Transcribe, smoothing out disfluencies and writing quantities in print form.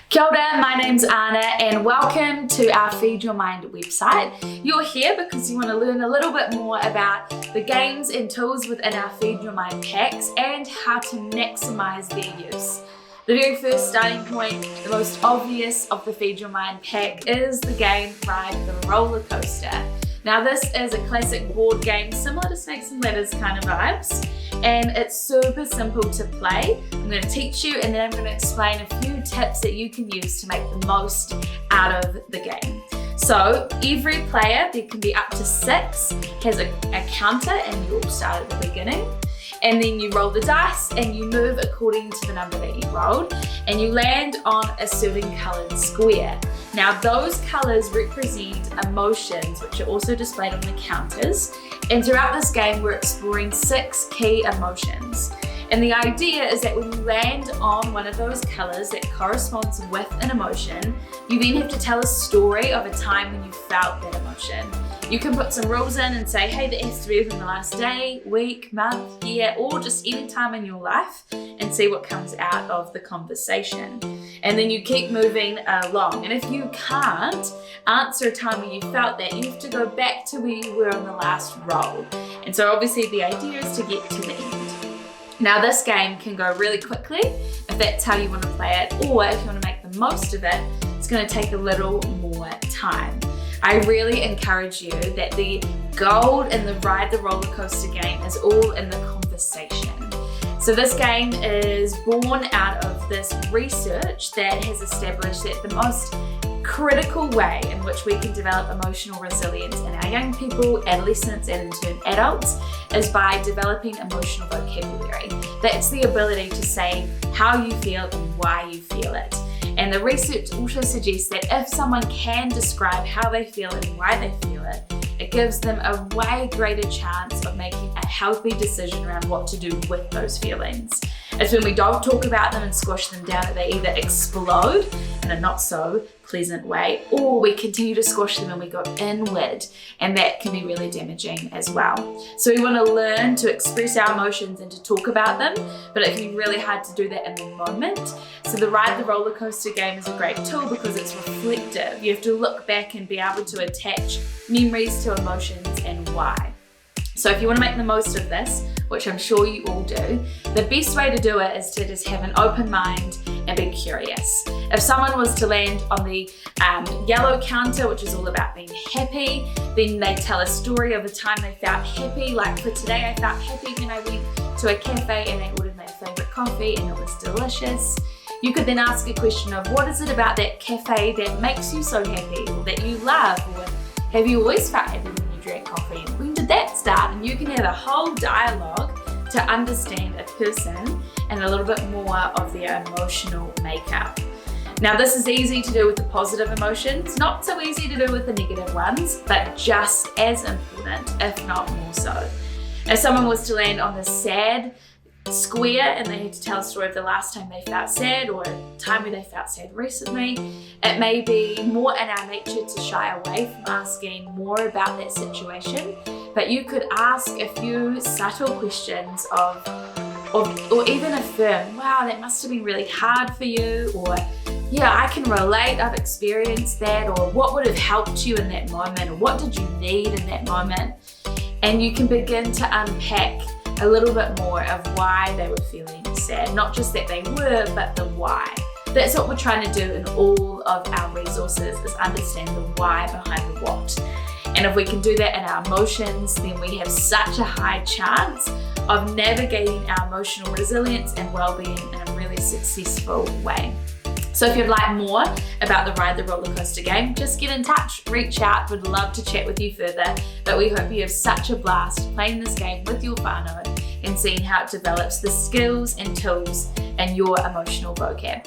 Kia ora, my name's Anna and welcome to our Feed Your Mind website. You're here because you want to learn a little bit more about the games and tools within our Feed Your Mind packs and how to maximise their use. The very first starting point, the most obvious of the Feed Your Mind pack, is the game Ride the Roller Coaster. Now this is a classic board game similar to Snakes and Ladders kind of vibes, and it's super simple to play. I'm going to teach you and then I'm going to explain a few tips that you can use to make the most out of the game. So every player, there can be up to 6, has a counter and you all start at the beginning. And then you roll the dice and you move according to the number that you rolled, and you land on a certain coloured square. Now those colours represent emotions which are also displayed on the counters, and throughout this game we're exploring 6 key emotions. And the idea is that when you land on one of those colours that corresponds with an emotion, you then have to tell a story of a time when you felt that emotion. You can put some rules in and say, hey, that has to be within the last day, week, month, year, or just any time in your life, and see what comes out of the conversation. And then you keep moving along. And if you can't answer a time when you felt that, you have to go back to where you were on the last roll. And so obviously the idea is to get to the end. Now this game can go really quickly if that's how you want to play it, or if you want to make the most of it, it's going to take a little more time. I really encourage you that the gold in the Ride the Roller Coaster game is all in the conversation. So this game is born out of this research that has established that the most critical way in which we can develop emotional resilience in our young people, adolescents, and in turn adults is by developing emotional vocabulary. That's the ability to say how you feel and why you feel it. And the research also suggests that if someone can describe how they feel and why they feel it, it gives them a way greater chance of making a healthy decision around what to do with those feelings. It's when we don't talk about them and squash them down that they either explode in a not so pleasant way, or we continue to squash them and we go inward, and that can be really damaging as well. So we want to learn to express our emotions and to talk about them, but it can be really hard to do that in the moment. So the Ride the Roller Coaster game is a great tool because it's reflective. You have to look back and be able to attach memories to emotions and why. So if you want to make the most of this, which I'm sure you all do, the best way to do it is to just have an open mind and be curious. If someone was to land on the yellow counter, which is all about being happy, then they tell a story of a time they felt happy. Like for today, I felt happy when I went to a cafe and I ordered my favourite coffee and it was delicious. You could then ask a question of what is it about that cafe that makes you so happy, or that you love, or have you always felt happy when you drank coffee? When did that start? And you can have a whole dialogue to understand a person and a little bit more of their emotional makeup. Now this is easy to do with the positive emotions, not so easy to do with the negative ones, but just as important, if not more so. If someone was to land on the sad square and they had to tell a story of the last time they felt sad, or a time where they felt sad recently, it may be more in our nature to shy away from asking more about that situation, but you could ask a few subtle questions or even affirm, wow, that must have been really hard for you, or yeah, I can relate, I've experienced that, or what would have helped you in that moment, or what did you need in that moment? And you can begin to unpack a little bit more of why they were feeling sad, not just that they were, but the why. That's what we're trying to do in all of our resources, is understand the why behind the what. And if we can do that in our emotions, then we have such a high chance of navigating our emotional resilience and well-being in a really successful way. So if you'd like more about the Ride the Roller Coaster game, just get in touch, reach out. We'd love to chat with you further, but we hope you have such a blast playing this game with your whānau and seeing how it develops the skills and tools in your emotional vocab.